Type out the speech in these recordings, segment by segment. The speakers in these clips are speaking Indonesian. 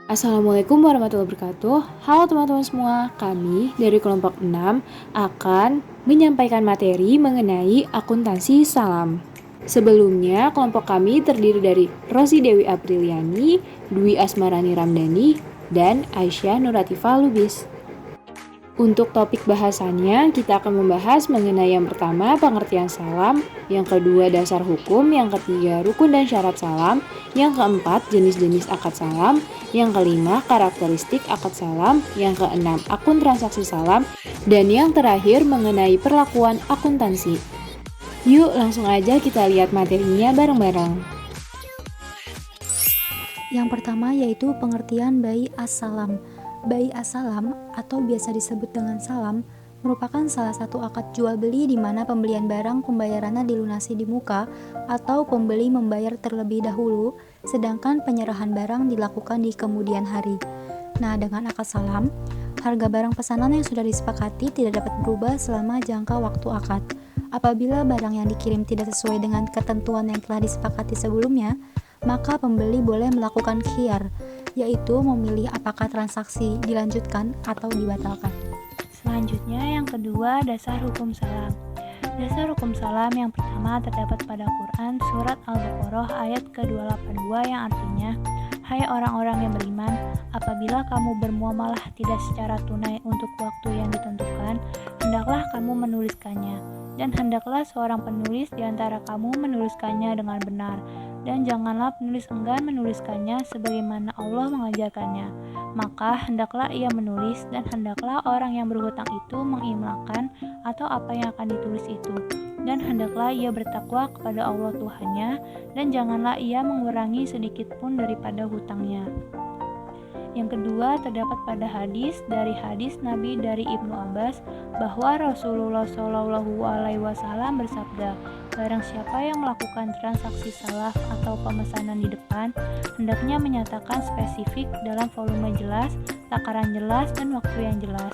Assalamualaikum warahmatullahi wabarakatuh. Halo teman-teman semua, kami dari kelompok 6 akan menyampaikan materi mengenai akuntansi salam. Sebelumnya, kelompok kami terdiri dari Rosi Dewi Apriliani, Dwi Asmarani Ramdhani, dan Aisyah Nuratifah Lubis. Untuk topik bahasannya, kita akan membahas mengenai yang pertama, pengertian salam, yang kedua, dasar hukum, yang ketiga, rukun dan syarat salam, yang keempat, jenis-jenis akad salam, yang kelima, karakteristik akad salam, yang keenam, akun transaksi salam, dan yang terakhir, mengenai perlakuan akuntansi. Yuk, langsung aja kita lihat materinya bareng-bareng. Yang pertama yaitu pengertian bai as-salam. Bai as-salam atau biasa disebut dengan salam merupakan salah satu akad jual beli di mana pembelian barang pembayarannya dilunasi di muka atau pembeli membayar terlebih dahulu sedangkan penyerahan barang dilakukan di kemudian hari. Nah, dengan akad salam, harga barang pesanan yang sudah disepakati tidak dapat berubah selama jangka waktu akad. Apabila barang yang dikirim tidak sesuai dengan ketentuan yang telah disepakati sebelumnya, maka pembeli boleh melakukan khiyar, yaitu memilih apakah transaksi dilanjutkan atau dibatalkan. Selanjutnya yang kedua, dasar hukum salam. Dasar hukum salam yang pertama terdapat pada Quran surat Al-Baqarah ayat ke-282 yang artinya, hai orang-orang yang beriman, apabila kamu bermuamalah tidak secara tunai untuk waktu yang ditentukan, hendaklah kamu menuliskannya, dan hendaklah seorang penulis di antara kamu menuliskannya dengan benar, dan janganlah penulis enggan menuliskannya sebagaimana Allah mengajarkannya. Maka hendaklah ia menulis, dan hendaklah orang yang berhutang itu mengimlakan atau apa yang akan ditulis itu, dan hendaklah ia bertakwa kepada Allah Tuhannya, dan janganlah ia mengurangi sedikit pun daripada hutangnya. Yang kedua terdapat pada hadis Nabi dari Ibnu Abbas bahwa Rasulullah SAW bersabda, barang siapa yang melakukan transaksi salaf atau pemesanan di depan, hendaknya menyatakan spesifik dalam volume jelas, takaran jelas, dan waktu yang jelas.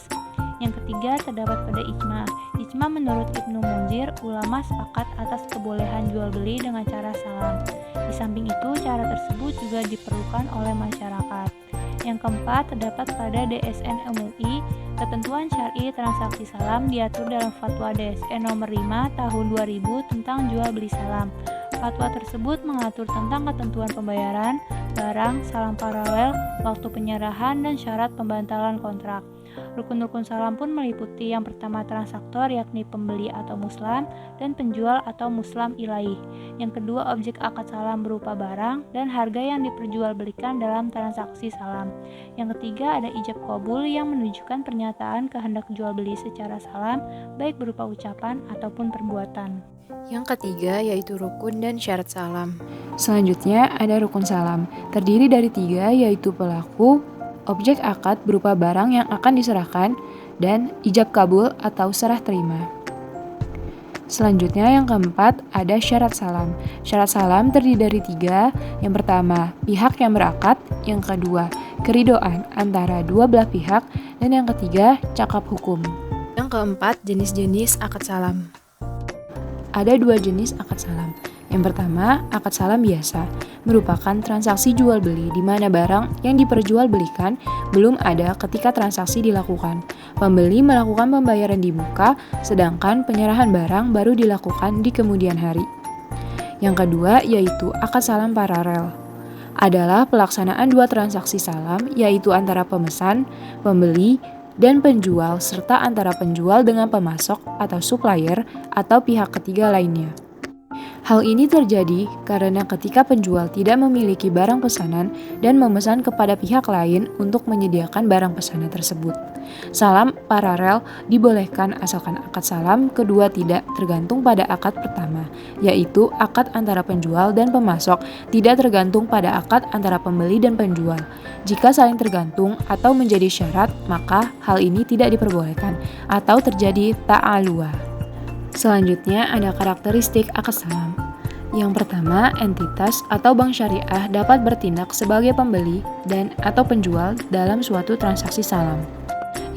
Yang ketiga terdapat pada ijma. Ijma menurut Ibnu Munzir, ulama sepakat atas kebolehan jual beli dengan cara salam. Di samping itu, cara tersebut juga diperlukan oleh masyarakat. Yang keempat terdapat pada DSN MUI, ketentuan syar'i transaksi salam diatur dalam Fatwa DSN nomor 5 tahun 2000 tentang jual beli salam. Fatwa tersebut mengatur tentang ketentuan pembayaran, barang, salam paralel, waktu penyerahan, dan syarat pembantalan kontrak. Rukun-rukun salam pun meliputi yang pertama transaktor yakni pembeli atau muslam dan penjual atau muslam ilaih. Yang kedua objek akad salam berupa barang dan harga yang diperjualbelikan dalam transaksi salam. Yang ketiga ada ijab qabul yang menunjukkan pernyataan kehendak jual beli secara salam baik berupa ucapan ataupun perbuatan. Yang ketiga yaitu rukun dan syarat salam. Selanjutnya ada rukun salam, terdiri dari 3 yaitu pelaku, objek akad berupa barang yang akan diserahkan, dan ijab kabul atau serah terima. Selanjutnya yang keempat ada syarat salam. Syarat salam terdiri dari 3, yang pertama pihak yang berakad, yang kedua keridoan antara dua belah pihak, dan yang ketiga cakap hukum. Yang keempat jenis-jenis akad salam. Ada 2 jenis akad salam. Yang pertama, akad salam biasa, merupakan transaksi jual beli di mana barang yang diperjualbelikan belum ada ketika transaksi dilakukan. Pembeli melakukan pembayaran di muka, sedangkan penyerahan barang baru dilakukan di kemudian hari. Yang kedua, yaitu akad salam paralel. Adalah pelaksanaan 2 transaksi salam, yaitu antara pemesan, pembeli, dan penjual, serta antara penjual dengan pemasok atau supplier atau pihak ketiga lainnya. Hal ini terjadi karena ketika penjual tidak memiliki barang pesanan dan memesan kepada pihak lain untuk menyediakan barang pesanan tersebut. Salam paralel dibolehkan asalkan akad salam kedua tidak tergantung pada akad pertama, yaitu akad antara penjual dan pemasok tidak tergantung pada akad antara pembeli dan penjual. Jika saling tergantung atau menjadi syarat, maka hal ini tidak diperbolehkan atau terjadi ta'alua. Selanjutnya ada karakteristik akad salam. Yang pertama, entitas atau bank syariah dapat bertindak sebagai pembeli dan atau penjual dalam suatu transaksi salam.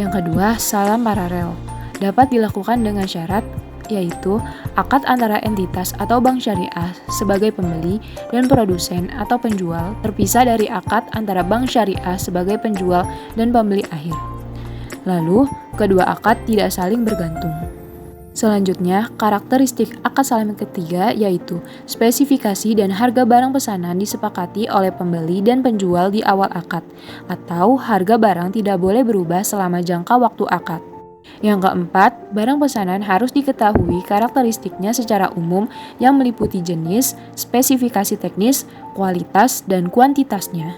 Yang kedua, salam paralel dapat dilakukan dengan syarat yaitu akad antara entitas atau bank syariah sebagai pembeli dan produsen atau penjual terpisah dari akad antara bank syariah sebagai penjual dan pembeli akhir. Lalu, kedua akad tidak saling bergantung. Selanjutnya, karakteristik akad salam yang ketiga yaitu spesifikasi dan harga barang pesanan disepakati oleh pembeli dan penjual di awal akad, atau harga barang tidak boleh berubah selama jangka waktu akad. Yang keempat, barang pesanan harus diketahui karakteristiknya secara umum yang meliputi jenis, spesifikasi teknis, kualitas, dan kuantitasnya.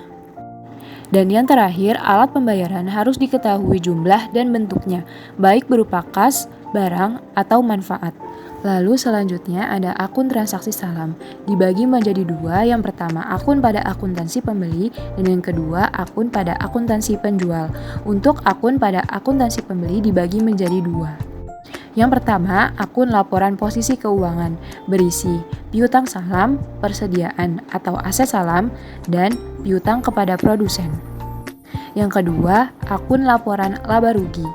Dan yang terakhir, alat pembayaran harus diketahui jumlah dan bentuknya, baik berupa kas, barang, atau manfaat. Lalu selanjutnya ada akun transaksi salam, dibagi menjadi dua, yang pertama akun pada akuntansi pembeli, dan yang kedua akun pada akuntansi penjual. Untuk akun pada akuntansi pembeli dibagi menjadi dua. Yang pertama, akun laporan posisi keuangan, berisi piutang salam, persediaan atau aset salam, dan piutang kepada produsen. Yang kedua, akun laporan laba rugi,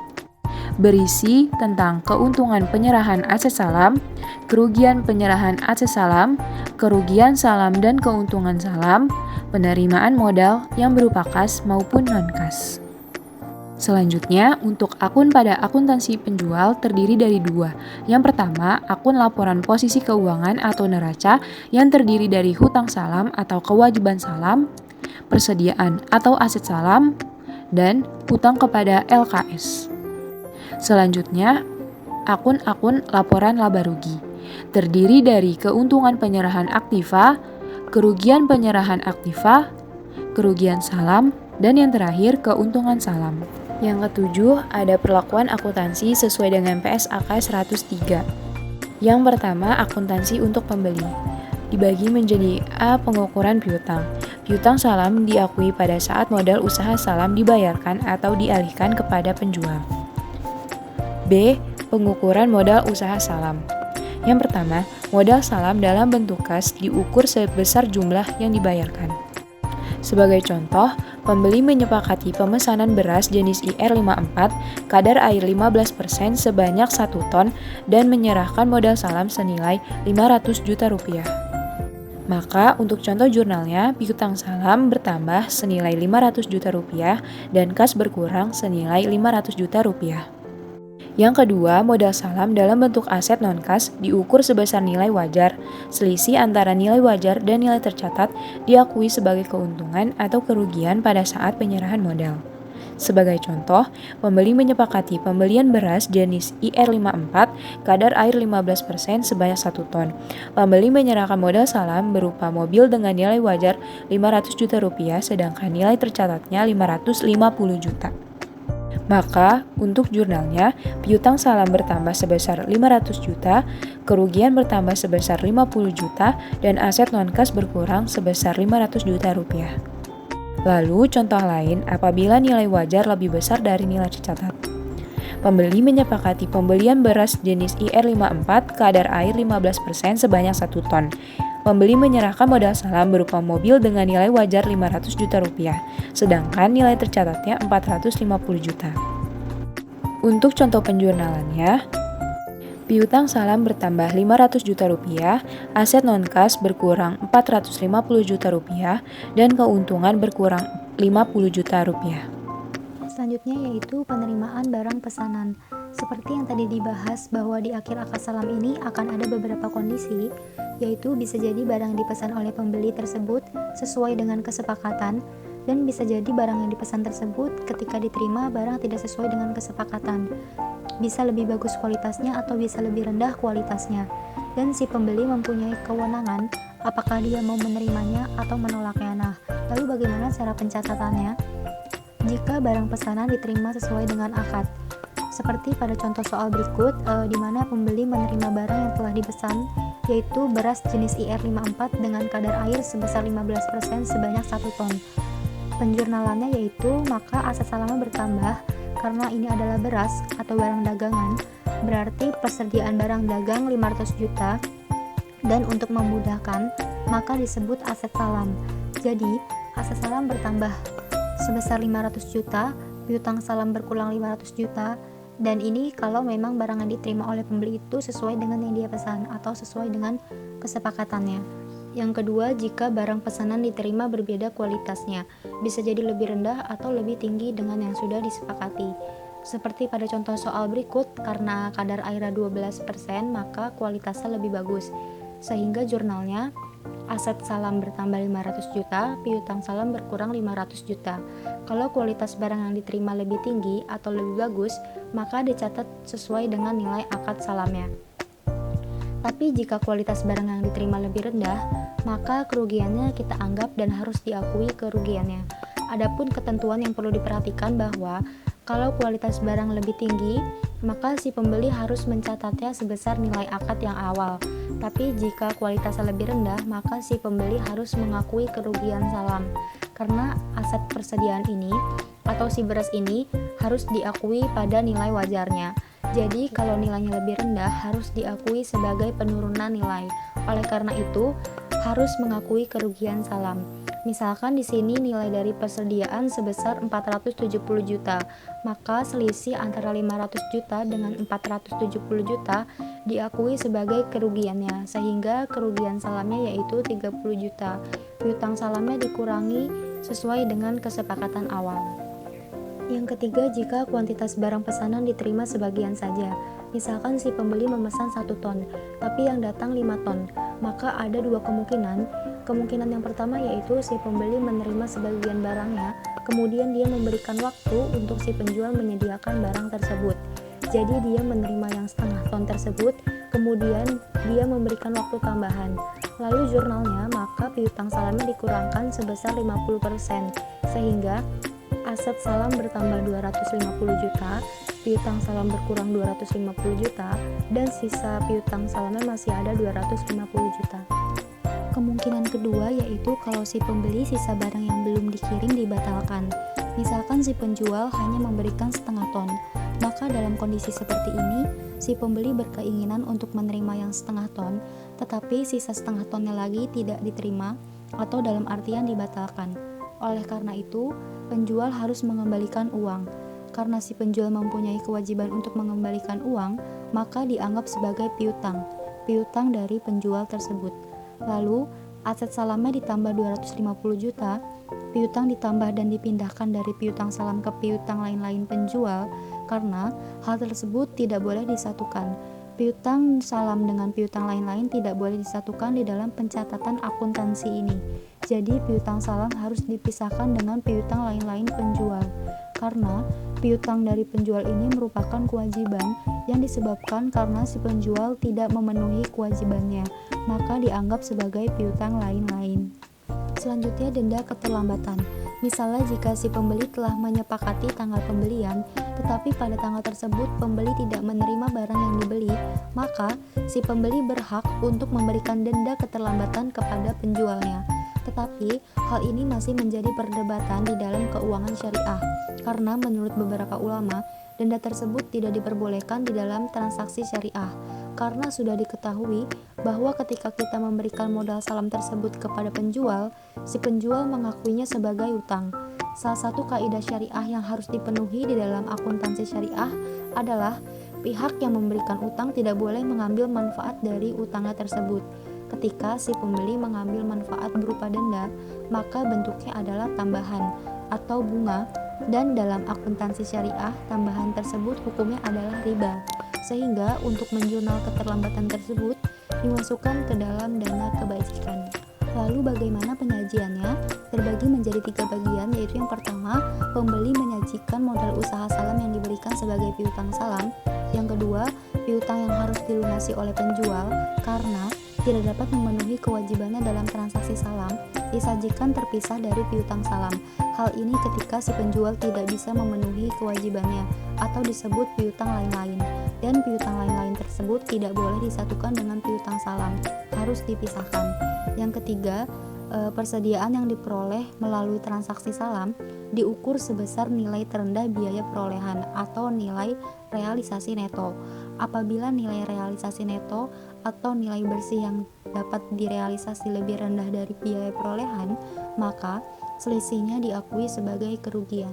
berisi tentang keuntungan penyerahan aset salam, kerugian penyerahan aset salam, kerugian salam dan keuntungan salam, penerimaan modal yang berupa kas maupun non-kas. Selanjutnya, untuk akun pada akuntansi penjual terdiri dari dua. Yang pertama, akun laporan posisi keuangan atau neraca yang terdiri dari hutang salam atau kewajiban salam, persediaan atau aset salam, dan hutang kepada LKS. Selanjutnya, akun-akun laporan laba rugi terdiri dari keuntungan penyerahan aktiva, kerugian penyerahan aktiva, kerugian salam, dan yang terakhir keuntungan salam. Yang ketujuh, ada perlakuan akuntansi sesuai dengan PSAK 103. Yang pertama, akuntansi untuk pembeli. Dibagi menjadi A. Pengukuran piutang. Piutang salam diakui pada saat modal usaha salam dibayarkan atau dialihkan kepada penjual. B. Pengukuran modal usaha salam. Yang pertama, modal salam dalam bentuk kas diukur sebesar jumlah yang dibayarkan. Sebagai contoh, pembeli menyepakati pemesanan beras jenis IR54 kadar air 15% sebanyak 1 ton dan menyerahkan modal salam senilai 500 juta rupiah. Maka untuk contoh jurnalnya, piutang salam bertambah senilai 500 juta rupiah dan kas berkurang senilai 500 juta rupiah. Yang kedua, modal salam dalam bentuk aset non-kas diukur sebesar nilai wajar. Selisih antara nilai wajar dan nilai tercatat diakui sebagai keuntungan atau kerugian pada saat penyerahan modal. Sebagai contoh, pembeli menyepakati pembelian beras jenis IR54 kadar air 15% sebanyak 1 ton. Pembeli menyerahkan modal salam berupa mobil dengan nilai wajar 500 juta rupiah sedangkan nilai tercatatnya 550 juta. Maka, untuk jurnalnya, piutang salam bertambah sebesar 500 juta, kerugian bertambah sebesar 50 juta, dan aset non-kas berkurang sebesar 500 juta rupiah. Lalu, contoh lain apabila nilai wajar lebih besar dari nilai tercatat. Pembeli menyepakati pembelian beras jenis IR54 kadar air 15% sebanyak 1 ton. Pembeli menyerahkan modal salam berupa mobil dengan nilai wajar 500 juta rupiah, sedangkan nilai tercatatnya 450 juta. Untuk contoh penjurnalannya, piutang salam bertambah 500 juta rupiah, aset non-kas berkurang 450 juta rupiah, dan keuntungan berkurang 50 juta rupiah. Selanjutnya yaitu penerimaan barang pesanan. Seperti yang tadi dibahas bahwa di akhir akad salam ini akan ada beberapa kondisi, yaitu bisa jadi barang yang dipesan oleh pembeli tersebut sesuai dengan kesepakatan, dan bisa jadi barang yang dipesan tersebut ketika diterima barang tidak sesuai dengan kesepakatan. Bisa lebih bagus kualitasnya atau bisa lebih rendah kualitasnya, dan si pembeli mempunyai kewenangan apakah dia mau menerimanya atau menolaknya. Nah, lalu bagaimana cara pencatatannya? Jika barang pesanan diterima sesuai dengan akad, seperti pada contoh soal berikut, di mana pembeli menerima barang yang telah dipesan, yaitu beras jenis IR54 dengan kadar air sebesar 15% sebanyak 1 ton. Penjurnalannya yaitu, maka aset salamnya bertambah karena ini adalah beras atau barang dagangan, berarti persediaan barang dagang 500 juta, dan untuk memudahkan, maka disebut aset salam. Jadi, aset salam bertambah sebesar 500 juta, piutang salam berkurang 500 juta, Dan ini kalau memang barang yang diterima oleh pembeli itu sesuai dengan yang dia pesan atau sesuai dengan kesepakatannya. Yang kedua, jika barang pesanan diterima berbeda kualitasnya, bisa jadi lebih rendah atau lebih tinggi dengan yang sudah disepakati. Seperti pada contoh soal berikut, karena kadar airnya 12%, maka kualitasnya lebih bagus. Sehingga jurnalnya, aset salam bertambah 500 juta, piutang salam berkurang 500 juta. Kalau kualitas barang yang diterima lebih tinggi atau lebih bagus, maka dicatat sesuai dengan nilai akad salamnya. Tapi jika kualitas barang yang diterima lebih rendah, maka kerugiannya kita anggap dan harus diakui kerugiannya. Adapun ketentuan yang perlu diperhatikan bahwa kalau kualitas barang lebih tinggi, maka si pembeli harus mencatatnya sebesar nilai akad yang awal. Tapi jika kualitasnya lebih rendah, maka si pembeli harus mengakui kerugian salam. Karena aset persediaan ini atau si beras ini harus diakui pada nilai wajarnya. Jadi kalau nilainya lebih rendah harus diakui sebagai penurunan nilai. Oleh karena itu harus mengakui kerugian salam. Misalkan di sini nilai dari persediaan sebesar 470 juta, maka selisih antara 500 juta dengan 470 juta diakui sebagai kerugiannya, sehingga kerugian salamnya yaitu 30 juta. Piutang salamnya dikurangi sesuai dengan kesepakatan awal. Yang ketiga, jika kuantitas barang pesanan diterima sebagian saja. Misalkan si pembeli memesan 1 ton, tapi yang datang 5 ton, maka ada dua kemungkinan. Kemungkinan yang pertama yaitu si pembeli menerima sebagian barangnya, kemudian dia memberikan waktu untuk si penjual menyediakan barang tersebut. Jadi dia menerima yang setengah ton tersebut, kemudian dia memberikan waktu tambahan. Lalu jurnalnya, maka piutang salamnya dikurangkan sebesar 50%, sehingga aset salam bertambah 250 juta, piutang salam berkurang 250 juta, dan sisa piutang salamnya masih ada 250 juta. Kemungkinan kedua yaitu kalau si pembeli sisa barang yang belum dikirim dibatalkan. Misalkan si penjual hanya memberikan setengah ton, maka dalam kondisi seperti ini, si pembeli berkeinginan untuk menerima yang setengah ton, tetapi sisa setengah tonnya lagi tidak diterima atau dalam artian dibatalkan. Oleh karena itu, penjual harus mengembalikan uang. Karena si penjual mempunyai kewajiban untuk mengembalikan uang, maka dianggap sebagai piutang dari penjual tersebut. Lalu, aset salamnya ditambah 250 juta, piutang ditambah dan dipindahkan dari piutang salam ke piutang lain-lain penjual, karena hal tersebut tidak boleh disatukan. Piutang salam dengan piutang lain-lain tidak boleh disatukan di dalam pencatatan akuntansi ini. Jadi piutang salam harus dipisahkan dengan piutang lain-lain penjual. Karena piutang dari penjual ini merupakan kewajiban yang disebabkan karena si penjual tidak memenuhi kewajibannya, maka dianggap sebagai piutang lain-lain. Selanjutnya, denda keterlambatan. Misalnya jika si pembeli telah menyepakati tanggal pembelian, tetapi pada tanggal tersebut pembeli tidak menerima barang yang dibeli, maka si pembeli berhak untuk memberikan denda keterlambatan kepada penjualnya. Tetapi hal ini masih menjadi perdebatan di dalam keuangan syariah, karena menurut beberapa ulama, denda tersebut tidak diperbolehkan di dalam transaksi syariah, karena sudah diketahui bahwa ketika kita memberikan modal salam tersebut kepada penjual, si penjual mengakuinya sebagai utang. Salah satu kaidah syariah yang harus dipenuhi di dalam akuntansi syariah adalah pihak yang memberikan utang tidak boleh mengambil manfaat dari utangnya tersebut. Ketika si pembeli mengambil manfaat berupa denda, maka bentuknya adalah tambahan atau bunga, dan dalam akuntansi syariah, tambahan tersebut hukumnya adalah riba. Sehingga untuk menjurnal keterlambatan tersebut dimasukkan ke dalam dana kebajikan. Lalu bagaimana penyajiannya? Terbagi menjadi 3 bagian, yaitu yang pertama, pembeli menyajikan modal usaha salam yang diberikan sebagai piutang salam. Yang kedua, piutang yang harus dilunasi oleh penjual karena tidak dapat memenuhi kewajibannya dalam transaksi salam, disajikan terpisah dari piutang salam. Hal ini ketika si penjual tidak bisa memenuhi kewajibannya atau disebut piutang lain-lain, dan piutang lain-lain tersebut tidak boleh disatukan dengan piutang salam, harus dipisahkan. Yang ketiga, persediaan yang diperoleh melalui transaksi salam diukur sebesar nilai terendah biaya perolehan atau nilai realisasi neto. Apabila nilai realisasi neto atau nilai bersih yang dapat direalisasi lebih rendah dari biaya perolehan, maka selisihnya diakui sebagai kerugian.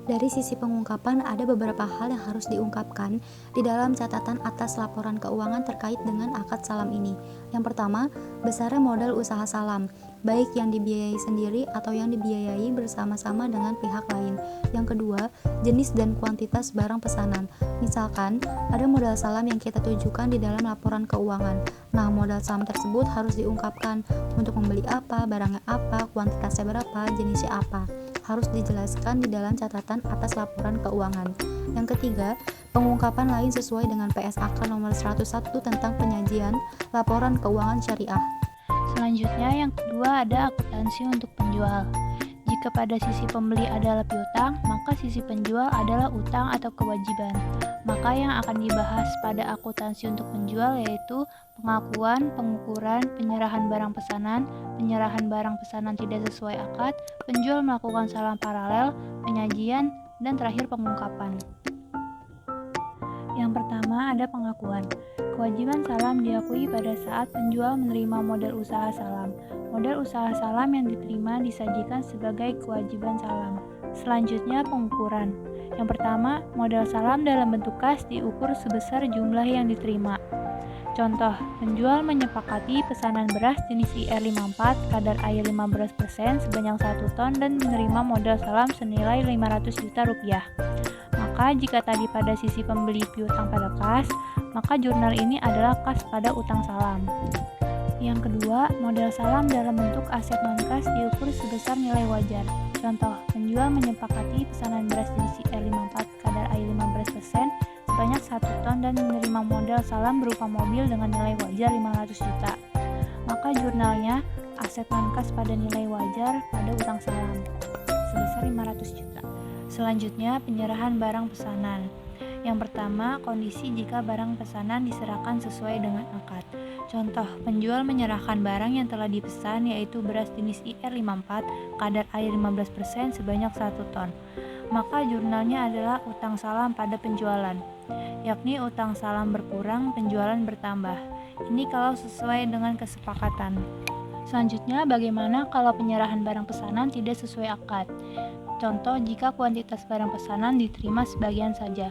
Dari sisi pengungkapan, ada beberapa hal yang harus diungkapkan di dalam catatan atas laporan keuangan terkait dengan akad salam ini. Yang pertama, besarnya modal usaha salam, baik yang dibiayai sendiri atau yang dibiayai bersama-sama dengan pihak lain. Yang kedua, jenis dan kuantitas barang pesanan. Misalkan, ada modal salam yang kita tunjukkan di dalam laporan keuangan. Nah, modal salam tersebut harus diungkapkan untuk membeli apa, barangnya apa, kuantitasnya berapa, jenisnya apa. Harus dijelaskan di dalam catatan atas laporan keuangan. Yang ketiga, pengungkapan lain sesuai dengan PSAK nomor 101 tentang penyajian laporan keuangan syariah. Selanjutnya yang kedua ada akuntansi untuk penjual. Jika pada sisi pembeli adalah piutang, maka sisi penjual adalah utang atau kewajiban. Maka yang akan dibahas pada akuntansi untuk penjual yaitu pengakuan, pengukuran, penyerahan barang pesanan, penyerahan barang pesanan tidak sesuai akad, penjual melakukan salam paralel, penyajian, dan terakhir pengungkapan. Yang pertama ada pengakuan. Kewajiban salam diakui pada saat penjual menerima modal usaha salam. Modal usaha salam yang diterima disajikan sebagai kewajiban salam. Selanjutnya pengukuran. Yang pertama, modal salam dalam bentuk kas diukur sebesar jumlah yang diterima. Contoh, penjual menyepakati pesanan beras jenis IR54 kadar air 15% sebanyak 1 ton dan menerima modal salam senilai 500 juta rupiah. Maka jika tadi pada sisi pembeli piutang pada kas, maka jurnal ini adalah kas pada utang salam. Yang kedua, modal salam dalam bentuk aset non-kas diukur sebesar nilai wajar. Contoh, penjual menyepakati pesanan beras jenis IR54 kadar air 15% sebanyak 1 ton dan menerima modal salam berupa mobil dengan nilai wajar 500 juta. Maka jurnalnya aset non-kas pada nilai wajar pada utang salam sebesar 500 juta. Selanjutnya, penyerahan barang pesanan. Yang pertama, kondisi jika barang pesanan diserahkan sesuai dengan akad. Contoh, penjual menyerahkan barang yang telah dipesan yaitu beras jenis IR54 kadar air 15% sebanyak 1 ton. Maka jurnalnya adalah utang salam pada penjualan, yakni utang salam berkurang, penjualan bertambah. Ini kalau sesuai dengan kesepakatan. Selanjutnya, bagaimana kalau penyerahan barang pesanan tidak sesuai akad? Contoh, jika kuantitas barang pesanan diterima sebagian saja.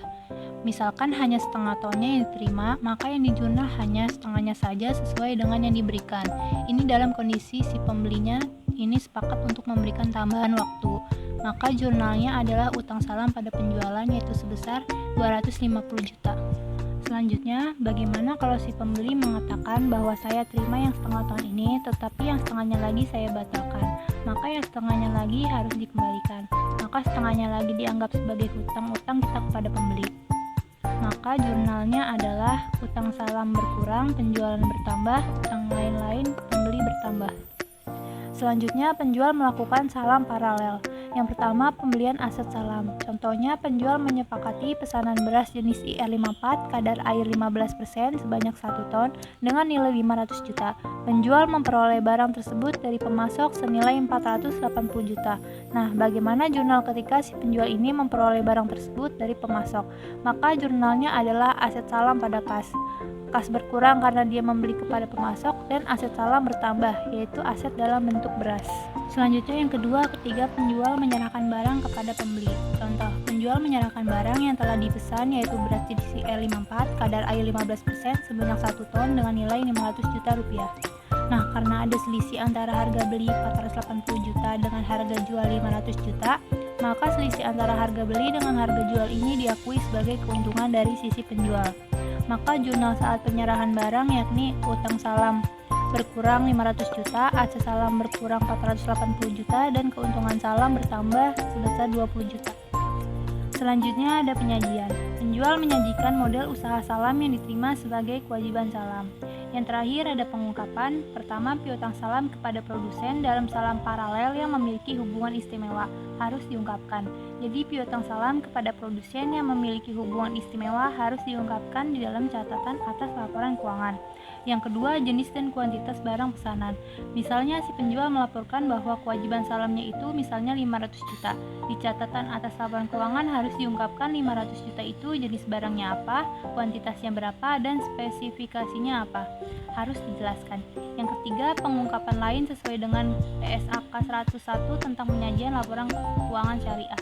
Misalkan hanya setengah tonnya yang diterima, maka yang dijurnal hanya setengahnya saja sesuai dengan yang diberikan. Ini dalam kondisi si pembelinya ini sepakat untuk memberikan tambahan waktu. Maka jurnalnya adalah utang salam pada penjualan yaitu sebesar 250 juta. Selanjutnya, bagaimana kalau si pembeli mengatakan bahwa saya terima yang setengah ton ini, tetapi yang setengahnya lagi saya batalkan. Maka yang setengahnya lagi harus dikembalikan. Maka setengahnya lagi dianggap sebagai hutang-utang kita kepada pembeli. Maka jurnalnya adalah utang salam berkurang, penjualan bertambah, utang lain-lain, pembeli bertambah. Selanjutnya, penjual melakukan salam paralel. Yang pertama, pembelian aset salam. Contohnya, penjual menyepakati pesanan beras jenis IR54 kadar air 15% sebanyak 1 ton dengan nilai 500 juta. Penjual memperoleh barang tersebut dari pemasok senilai 480 juta. Nah, bagaimana jurnal ketika si penjual ini memperoleh barang tersebut dari pemasok? Maka jurnalnya adalah aset salam pada kas. Kas berkurang karena dia membeli kepada pemasok dan aset salam bertambah, yaitu aset dalam bentuk beras. Selanjutnya yang kedua, ketiga, penjual menyerahkan barang kepada pembeli. Contoh, penjual menyerahkan barang yang telah dipesan yaitu beras jenis IR54 kadar air 15% sebanyak 1 ton dengan nilai 500 juta rupiah. Nah, karena ada selisih antara harga beli 480 juta dengan harga jual 500 juta, maka selisih antara harga beli dengan harga jual ini diakui sebagai keuntungan dari sisi penjual. Maka jurnal saat penyerahan barang yakni utang salam berkurang 500 juta, aset salam berkurang 480 juta, dan keuntungan salam bertambah sebesar 20 juta. Selanjutnya ada penyajian. Penjual menyajikan model usaha salam yang diterima sebagai kewajiban salam. Yang terakhir ada pengungkapan. Pertama, piutang salam kepada produsen dalam salam paralel yang memiliki hubungan istimewa harus diungkapkan. Jadi piutang salam kepada produsen yang memiliki hubungan istimewa harus diungkapkan di dalam catatan atas laporan keuangan. Yang kedua, jenis dan kuantitas barang pesanan. Misalnya si penjual melaporkan bahwa kewajiban salamnya itu misalnya 500 juta. Di catatan atas laporan keuangan harus diungkapkan 500 juta itu jenis barangnya apa, kuantitasnya berapa, dan spesifikasinya apa. Harus dijelaskan. Yang ketiga, pengungkapan lain sesuai dengan PSAK 101 tentang penyajian laporan keuangan syariah.